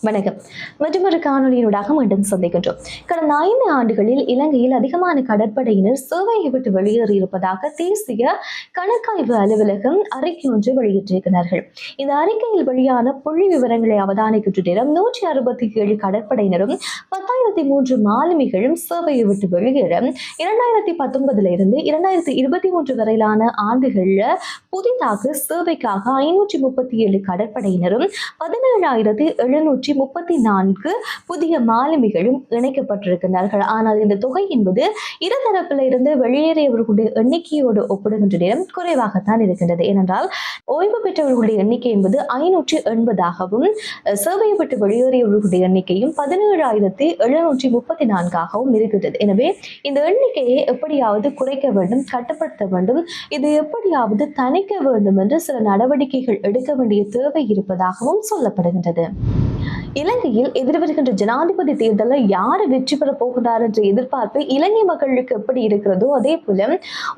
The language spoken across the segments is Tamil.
வணக்கம். மற்றொரு காணொலியினூடாக மீண்டும் சந்திக்கின்றோம். கடந்த 5 ஆண்டுகளில் இலங்கையில் அதிகமான கடற்படையினர் சேவையை விட்டு வெளியேறியிருப்பதாக தேசிய கணக்காய்வு அலுவலகம் அறிக்கை ஒன்று வெளியிட்டிருக்கிறார்கள். இந்த அறிக்கையில் வெளியான புள்ளி விவரங்களை அவதானிக்கின்ற நேரம் 167 கடற்படையினரும் 10,003 மாலுமிகளும் சேவையை விட்டு வெளியேற 2019 இருந்து 2023 வரையிலான ஆண்டுகளில் புதிதாக சேவைக்காக 537 கடற்படையினரும் 17,734 புதிய மாலுமிகளும் இணைக்கப்பட்டிருக்கிறார்கள். ஆனால் இந்த தொகை என்பது இருதரப்பில் இருந்து வெளியேறியவர்களுடைய எண்ணிக்கையோடு ஒப்பிடுகின்ற நேரம் குறைவாகத்தான் இருக்கின்றது. ஏனென்றால் ஓய்வு பெற்றவர்களுடைய எண்ணிக்கை என்பது 580ஆகவும் சேவையை விட்டு வெளியேறியவர்களுடைய எண்ணிக்கையும் 17,734ஆகவும் இருக்கின்றது. எனவே இந்த எண்ணிக்கையை எப்படியாவது குறைக்க வேண்டும், கட்டுப்படுத்த வேண்டும், இது எப்படியாவது தணிக்க வேண்டும் என்று சில நடவடிக்கைகள் எடுக்க வேண்டிய தேவை இருப்பதாகவும் சொல்லப்படுகின்றது. இலங்கையில் எதிர்வருகின்ற ஜனாதிபதி தேர்தலில் யாரு வெற்றி பெற போகிறார் என்ற எதிர்பார்ப்பு இலங்கை மக்களுக்கு எப்படி இருக்கிறதோ அதே போல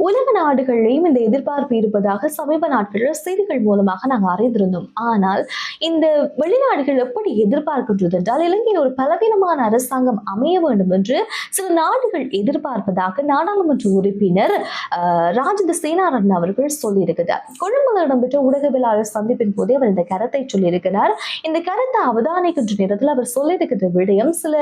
உலக நாடுகளிலேயும் இந்த எதிர்பார்ப்பு இருப்பதாக சமீப நாட்களில் செய்திகள் மூலமாக நாங்கள் அறிந்திருந்தோம். ஆனால் இந்த வெளிநாடுகள் எப்படி எதிர்பார்க்கின்றது என்றால் இலங்கையில் ஒரு பலவீனமான அரசாங்கம் அமைய வேண்டும் என்று சில நாடுகள் எதிர்பார்ப்பதாக நாடாளுமன்ற உறுப்பினர் ராஜித சேனாரத்ன அவர்கள் சொல்லியிருக்கிறார். கொழும்பில் இடம்பெற்ற ஊடகவியலாளர் சந்திப்பின் போதே அவர் இந்த கருத்தை சொல்லியிருக்கிறார். இந்த கருத்தை அவதானிக்கின்ற நேரத்தில் அவர் சொல்லியிருக்கிற விடயம், சில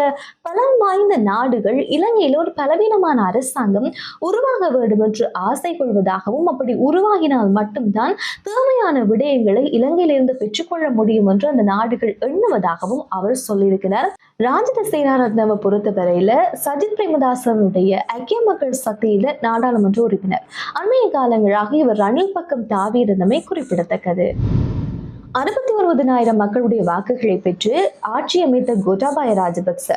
பலம் வாய்ந்த நாடுகள் இலங்கையில் ஒரு பலவீனமான அரசாங்கம் உருவாக வேண்டும் என்று ஆசை கொள்வதாகவும், அப்படி உருவாகினால் மட்டும்தான் தேவையான விடயங்களை இலங்கையிலிருந்து பெற்றுக்கொள்ள முடியும் என்று அந்த நாடுகள் எண்ணுவதாகவும் அவர் சொல்லியிருக்கிறார். ராஜித சேனாரத்னவை பொறுத்தவரையில சஜித் பிரேமதாசனுடைய ஐக்கிய மக்கள் சக்தியில நாடாளுமன்ற உறுப்பினர். அண்மைய காலங்களாக இவர் ரணில் பக்கம் தாவியிருந்தமை குறிப்பிடத்தக்கது. 69,000 மக்களுடைய வாக்குகளை பெற்று ஆட்சி அமைத்த கோட்டாபாய ராஜபக்ச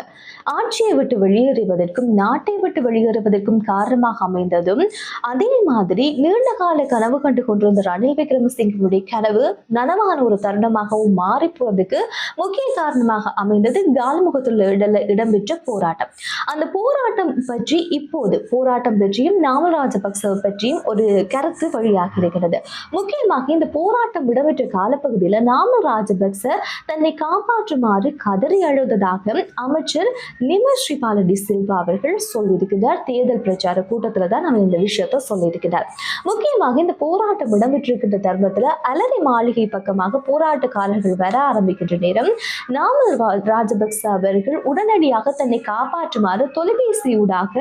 ஆட்சியை விட்டு வெளியேறுவதற்கும் நாட்டை விட்டு வெளியேறுவதற்கும் காரணமாக அமைந்ததும், அதே மாதிரி நீண்ட கால கனவு கண்டு கொண்டிருந்த ரணில் விக்ரமசிங்கனுடைய கனவு நனவான ஒரு தருணமாகவும் மாறி போவதற்கு முக்கிய காரணமாக அமைந்தது காலிமுகத்தில் இடம்பெற்ற போராட்டம். அந்த போராட்டம் பற்றி இப்போது போராட்டம் பற்றியும் நாமல் ராஜபக்ச பற்றியும் ஒரு கருத்து வழியாகி இருக்கிறது. முக்கியமாக இந்த போராட்டம் இடம்பெற்ற காலப்பகுதி நாமல் ராஜபக்ச தன்னை காப்பாற்றுமாறு கதறி அழுததாக அமைச்சர் நிமல் ஸ்ரீபால டி சில்வா அவர்கள் சொல்லியிருக்கிறார். தேர்தல் பிரச்சார கூட்டத்தில் தான் அவர் இந்த விஷயத்தை சொல்லியிருக்கிறார். முக்கியமாக இந்த போராட்டம் இடம்பெற்றிருக்கின்ற தருணத்தில் அலரி மாளிகை பக்கமாக போராட்டக்காரர்கள் வர ஆரம்பிக்கின்ற நேரம் நாமல் ராஜபக்ச அவர்கள் உடனடியாக தன்னை காப்பாற்றுமாறு தொலைபேசியூடாக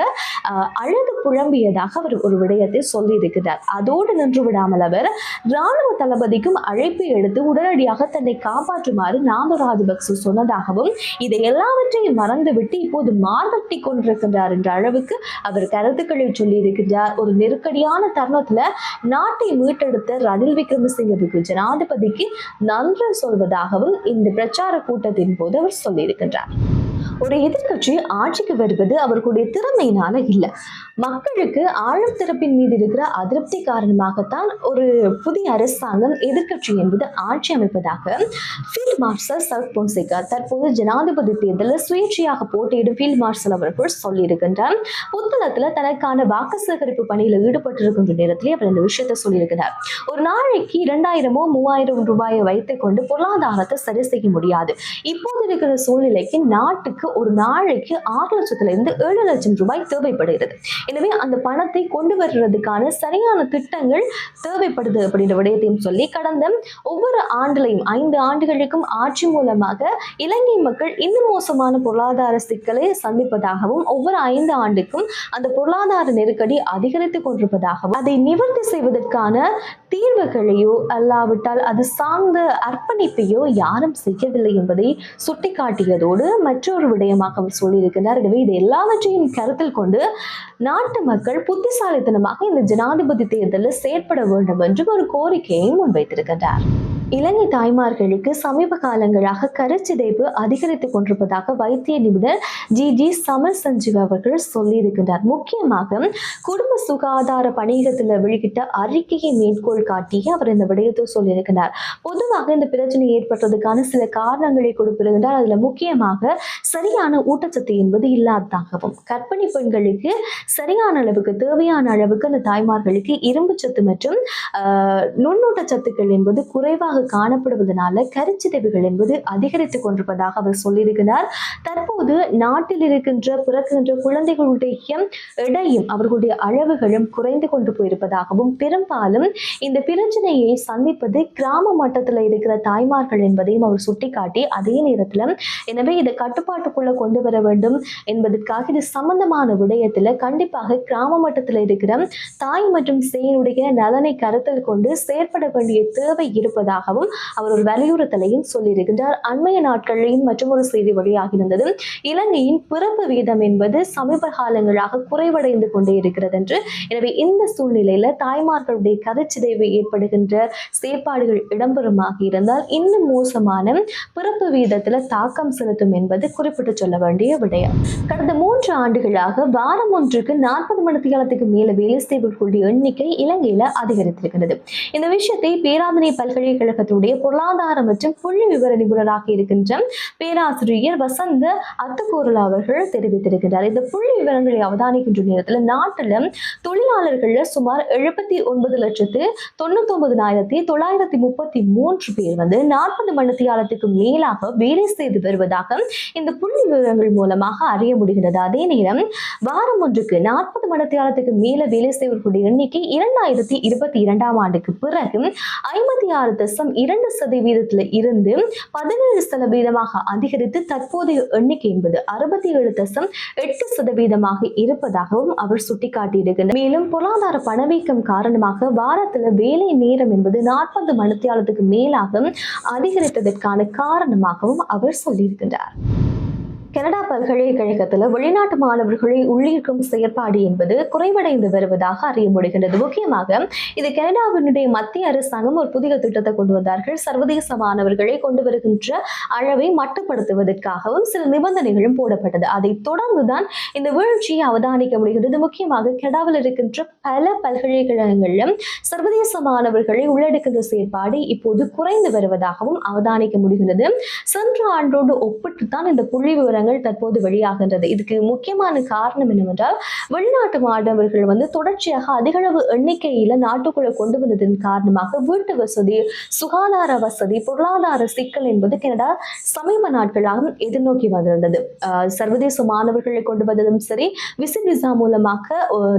அழுது புலம்பியதாக அவர் ஒரு விடயத்தை சொல்லியிருக்கிறார். அதோடு நின்று விடாமல் அவர் இராணுவ தளபதிக்கும் அழைப்பு எடுத்து உடனடியாக தன்னை காப்பாற்றுமாறு நாமல் ராஜபக்ச சொன்னதாகவும், இதை எல்லாவற்றையும் மறந்துவிட்டு இப்போது மார்தட்டி கொண்டிருக்கின்றார் என்ற அளவுக்கு அவர் கருத்துக்களை சொல்லியிருக்கிறார். ஒரு நெருக்கடியான தருணத்துல நாட்டை மீட்டெடுத்த ரணில் விக்ரமசிங்கவுக்கு ஜனாதிபதிக்கு நன்றி சொல்வதாகவும் இந்த பிரச்சார கூட்டத்தின் போது அவர் சொல்லியிருக்கின்றார். ஒரு எதிர்கட்சி ஆட்சிக்கு வருவது அவர்களுடைய திறமையினால இல்லை, மக்களுக்கு ஆளும் தரப்பின் மீது இருக்கிற அதிருப்தி காரணமாகத்தான் ஒரு புதிய அரசாங்கம் எதிர்கட்சி என்பது ஆட்சி அமைப்பதாக ஃபீல்ட் மார்ஷல் சரத் பொன்சேகா தற்போது ஜனாதிபதி தேர்தலில் சுயேட்சையாக போட்டியிடும் ஃபீல்ட் மார்ஷல் அவர்கள் சொல்லியிருக்கின்றார். புத்தளத்துல தனக்கான வாக்கு சேகரிப்பு பணியில் ஈடுபட்டிருக்கின்ற நேரத்திலே அவர் இந்த விஷயத்தை சொல்லியிருக்கிறார். ஒரு நாளைக்கு 2,000-3,000 ரூபாயை வைத்துக் கொண்டு பொருளாதாரத்தை சரி செய்ய முடியாது. இப்போது இருக்கிற சூழ்நிலைக்கு நாட்டுக்கு ஒரு நாளைக்கு 6 லட்சத்திலிருந்து 7 லட்சம் ரூபாய் தேவைப்படுகிறது. எனவே அந்த பணத்தை கொண்டு வருவதற்கான சரியான திட்டங்கள் தேவைப்படுது அப்படின்ற விடயத்தையும் சொல்லி, கடந்த ஒவ்வொரு ஆண்டுலையும் 5 ஆண்டுகளுக்கும் ஆட்சி மூலமாக இலங்கை மக்கள் இன்னும் மோசமான பொருளாதார சிக்கலை சந்திப்பதாகவும், ஒவ்வொரு 5 ஆண்டுக்கும் அந்த பொருளாதார நெருக்கடி அதிகரித்துக் கொண்டிருப்பதாகவும், அதை நிவர்த்தி செய்வதற்கான தீர்வுகளையோ அல்லாவிட்டால் அது சார்ந்த அர்ப்பணிப்பையோ யாரும் செய்யவில்லை என்பதை சுட்டிக்காட்டியதோடு மற்றொரு விடயமாக அவர் சொல்லியிருக்கிறார். எனவே இது எல்லாவற்றையும் கருத்தில் கொண்டு நாட்டு மக்கள் புத்திசாலித்தனமாக இந்த ஜனாதிபதி தேர்தலில் செயற்பட வேண்டும் என்று ஒரு கோரிக்கையை முன்வைத்திருக்கிறார். இலங்கை தாய்மார்களுக்கு சமீப காலங்களாக கருச்சிதைவு அதிகரித்துக் கொண்டிருப்பதாக வைத்திய நிபுணர் ஜி சமல் சஞ்சீவ் அவர்கள் சொல்லியிருக்கிறார். முக்கியமாக குடும்ப சுகாதார பணியகத்தில் வெளியிட்ட அறிக்கையை மேற்கோள் காட்டி அவர் இந்த விடயத்தை சொல்லியிருக்கிறார். பொதுவாக இந்த பிரச்சனை ஏற்பட்டதுக்கான சில காரணங்களை கொடுத்திருக்கிறார். அதுல முக்கியமாக சரியான ஊட்டச்சத்து என்பது இல்லாததாகவும், கர்ப்பிணி பெண்களுக்கு சரியான அளவுக்கு தேவையான அளவுக்கு அந்த தாய்மார்களுக்கு இரும்பு சத்து மற்றும் நுண்ணூட்ட சத்துக்கள் என்பது குறைவாக அதிகமாக காணப்படுவதனால கருச்சிதைவுகள் என்பது அதிகரித்துக் கொண்டிருப்பதாக அவர் சொல்லியிருக்கிறார். தற்போது நாட்டில் இருக்கின்ற பிறக்கின்ற குழந்தைகளுடைய எடையும் அவர்களுடைய அளவுகளும் குறைந்து கொண்டு போயிருப்பதாகவும், பெரும்பாலும் இந்த பிரச்சனையை சந்திப்பது கிராம மட்டத்தில் இருக்கிற தாய்மார்கள் என்பதையும் அவர் சுட்டிக்காட்டி, அதே நேரத்தில் எனவே இதை கட்டுப்பாட்டுக்குள்ள கொண்டு வர வேண்டும் என்பதற்காக இது சம்பந்தமான விடயத்தில் கண்டிப்பாக கிராம மட்டத்தில் இருக்கிற தாய் மற்றும் சேயுடைய நலனை கருத்தில் கொண்டு செயற்பட வேண்டிய தேவை இருப்பதாகவும் அவர் ஒரு வலியுறுத்தலையும் சொல்லியிருக்கின்றார். அண்மைய நாட்களில் மற்றும் ஒரு செய்தி வெளியாகியிருந்தது, இலங்கையின் பிறப்பு வீதம் என்பது சமீப காலங்களாக குறைவடைந்து கொண்டே இருக்கிறது என்று. எனவே இந்த சூழ்நிலையில தாய்மார்களுடைய கருச்சிதைவு ஏற்படுகின்ற செயற்பாடுகள் இடம்பெறுமாக இருந்தால் இன்னும் மோசமான பிறப்பு வீதத்துல தாக்கம் செலுத்தும் என்பது குறிப்பிட்டு சொல்ல வேண்டிய விடயம். கடந்த 3 ஆண்டுகளாக வாரம் ஒன்றுக்கு 40 மணித்தியாலத்துக்கு மேல வேலை செய்பவர்களுடைய எண்ணிக்கை இலங்கையில அதிகரித்திருக்கிறது. இந்த விஷயத்தை பேராதனை பல்கலைக்கழகத்துடைய பொருளாதார மற்றும் புள்ளி விவர நிபுணராக இருக்கின்ற பேராசிரியர் வசந்த அத்துக்கோரலா அவர்கள் தெரிவித்திருக்கிறார். இந்த புள்ளி விவரங்களை அவதானிக்கின்ற நேரத்தில் நாட்டில் தொழிலாளர்கள் சுமார் 79,99,933 பேர் 40 மணித்தியாலத்துக்கு மேலாக வேலை செய்து வருவதாக இந்த புள்ளி விவரங்கள் மூலமாக அறிய முடிகிறது. அதே நேரம் வாரம் ஒன்றுக்கு 40 மணித்தியாலத்துக்கு மேல வேலை செய்வர்களுடைய எண்ணிக்கை 2022ஆம் ஆண்டுக்கு பிறகு 56.2% இருந்து 17% அதிகரித்து தற்போதைய எண்ணிக்கை என்பது 67.8% இருப்பதாகவும் அவர் சுட்டிக்காட்டியிருக்கிறார். மேலும் பொருளாதார பணவீக்கம் காரணமாக வாரத்தில் வேலை நேரம் என்பது 40 மணித்தியாலத்துக்கு மேலாக அதிகரித்ததற்கான காரணமாகவும் அவர் சொல்லியிருக்கிறார். கனடா பல்கலைக்கழகத்தில் வெளிநாட்டு மாணவர்களை உள்ளிருக்கும் செயற்பாடு என்பது குறைவடைந்து வருவதாக அறிய முடிகின்றது. முக்கியமாக இது கனடாவினுடைய மத்திய அரசாங்கம் ஒரு புதிய திட்டத்தை கொண்டு வந்தார்கள். சர்வதேச மாணவர்களை கொண்டு வருகின்ற அளவை மட்டுப்படுத்துவதற்காகவும் சில நிபந்தனைகளும் போடப்பட்டது. அதை தொடர்ந்துதான் இந்த வீழ்ச்சியை அவதானிக்க முடிகிறது. முக்கியமாக கனடாவில் இருக்கின்ற பல பல்கலைக்கழகங்களிலும் சர்வதேச மாணவர்களை உள்ளடக்கின்ற செயற்பாடு இப்போது குறைந்து வருவதாகவும் அவதானிக்க முடிகிறது. சென்ற ஆண்டோடு ஒப்பிட்டுத்தான் இந்த புள்ளி விவரங்கள் தற்போது வெளியாகின்றது. இதுக்கு முக்கியமான காரணம் என்னவென்றால், வெளிநாட்டு மாணவர்கள் தொடர்ச்சியாக அதிகளவு எண்ணிக்கையில நாட்டுக்குள்ள கொண்டு வந்ததன் காரணமாக வீட்டு வசதி, சுகாதார வசதி, பொருளாதார சிக்கல் என்பது கனடா சமீப நாட்களாக எதிர்நோக்கி வந்திருந்தது. சர்வதேச மாணவர்களை கொண்டு வந்ததும் சரி, விசிட் விசா மூலமாக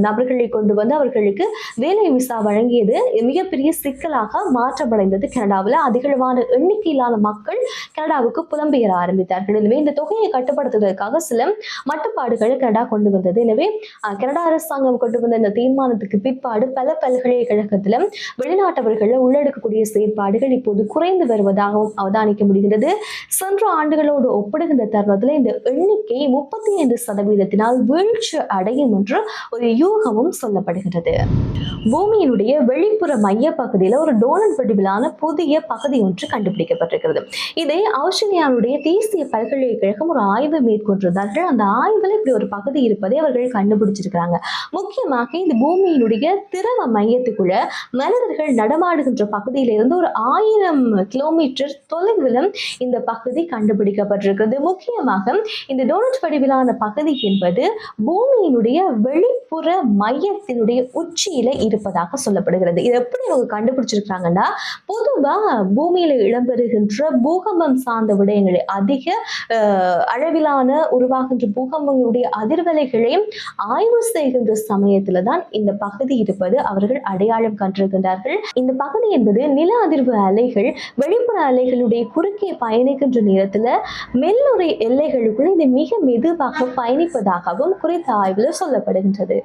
நபர்களை கொண்டு வந்து அவர்களுக்கு வேலை விசா வழங்கியது மிகப்பெரிய சிக்கலாக மாற்றமடைந்தது. கனடாவில் அதிகளவான எண்ணிக்கையிலான மக்கள் கனடாவுக்கு புலம்பெயர ஆரம்பித்தார்கள். எனவே இந்த தொகையை கட்டுப்படுத்துவதற்காக சில மட்டுப்பாடுகளை கனடா கொண்டு வந்தது. எனவே கனடா அரசாங்கம் கொண்டு வந்த இந்த தீர்மானத்துக்கு பிற்பாடு பல பல்கலைக்கழகத்தில வெளிநாட்டவர்களை உள்ளடக்கக்கூடிய செயற்பாடுகள் இப்போது குறைந்து வருவதாகவும் அவதானிக்க முடிகிறது. சென்ற ஆண்டுகளோடு ஒப்பிடுகின்ற தருணத்தில் இந்த எண்ணிக்கை 35% வீழ்ச்சி அடையும் என்று ஒரு யூகமும் சொல்லப்படுகிறது. பூமியினுடைய வெளிப்புற மைய பகுதியில் ஒரு டோனட் வடிவிலான புதிய பகுதி ஒன்று கண்டுபிடிக்கப்பட்டிருக்கிறது. இதை ஆஸ்திரேலியாவுடைய தேசிய பல்கலைக்கழகம் ஒரு ஆய்வு மேற்கொண்டிருந்தார்கள். அந்த ஆய்வில் இப்படி ஒரு பகுதி இருப்பதை அவர்கள் கண்டுபிடிச்சிருக்கிறாங்க. முக்கியமாக இந்த பூமியினுடைய திரவ மையத்துக்குள்ள மனிதர்கள் நடமாடுகின்ற பகுதியிலிருந்து ஒரு 1000 கிலோமீட்டர் தொலைவில் இந்த பகுதி கண்டுபிடிக்கப்பட்டிருக்கிறது. முக்கியமாக இந்த டோனட் வடிவிலான பகுதி என்பது பூமியினுடைய வெளிப்புற மையத்தினுடைய உச்சியில இருப்பதாக சொல்லப்படுகிறது. இது எப்படி அவங்க கண்டுபிடிச்சிருக்காங்கன்னா, பொதுவா பூமியில இடம்பெறுகின்ற பூகம்பம் சார்ந்த விடயங்களை, அதிக அளவிலான உருவாகின்ற பூகம்பங்களுடைய அதிர்வலைகளையும் ஆய்வு செய்கின்ற சமயத்துல தான் இந்த பகுதி இருப்பது அவர்கள் அடையாளம் கண்டிருக்கின்றார்கள். இந்த பகுதி என்பது நில அதிர்வு அலைகள் வெளிப்புற அலைகளுடைய குறுக்கே பயணிக்கின்ற நேரத்துல மெல்லுறை எல்லைகளுக்குள் இது மிக மெதுவாக பயணிப்பதாகவும் குறித்த ஆய்வுல சொல்லப்படுகின்றது.